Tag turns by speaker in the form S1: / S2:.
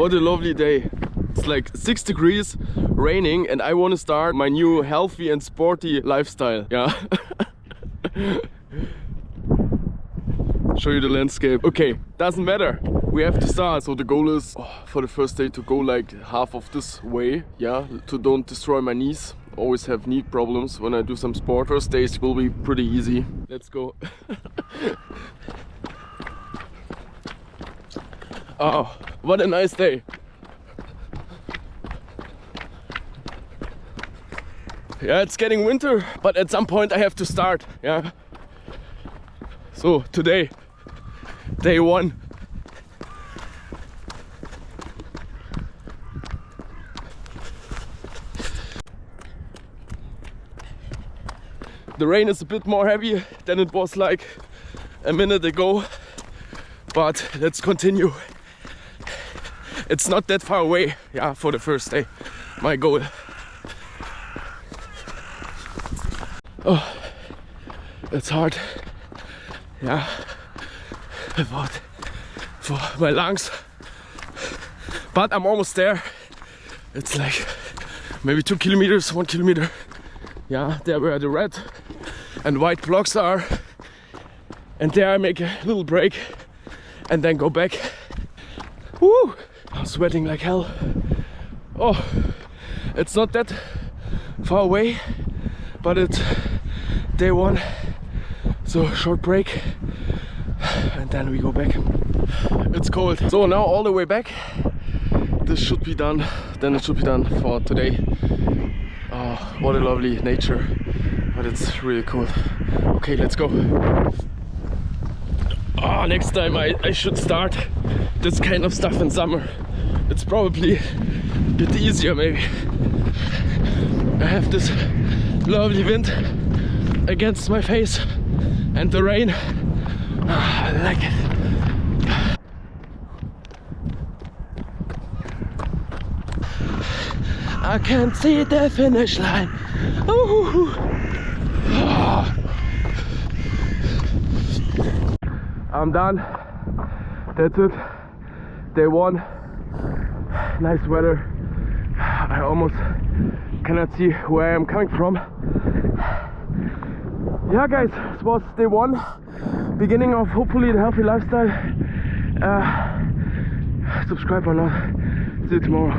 S1: What a lovely day. It's like 6 degrees, raining, and I want to start my new healthy and sporty lifestyle. Yeah. Show you the landscape. Okay, doesn't matter. We have to start. So the goal is for the first day to go like half of this way. Yeah, to don't destroy my knees. Always have knee problems when I do some sport. First days will be pretty easy. Let's go. Oh, what a nice day. Yeah, it's getting winter, but at some point I have to start. Yeah. So today, day 1. The rain is a bit more heavy than it was like a minute ago, but let's continue. It's not that far away, yeah, for the first day, my goal. Oh, it's hard, yeah, but for my lungs, but I'm almost there. It's like maybe 2 kilometers, 1 kilometer. Yeah, there where the red and white blocks are, and there I make a little break and then go back. Woo! I'm sweating like hell. Oh, it's not that far away, but it's day 1, so short break and then we go back. It's cold, so now all the way back. This should be done, then it should be done for today. Oh, what a lovely nature, but it's really cool. Okay, let's go. Oh, next time I should start this kind of stuff in summer. It's probably a bit easier maybe. I have this lovely wind against my face and the rain. Oh, I like it. I can't see the finish line. Ooh. Oh. I'm done. That's it. Day 1. Nice weather. I almost cannot see where I'm coming from. Yeah, guys, this was day 1. Beginning of hopefully the healthy lifestyle. Subscribe or not. See you tomorrow.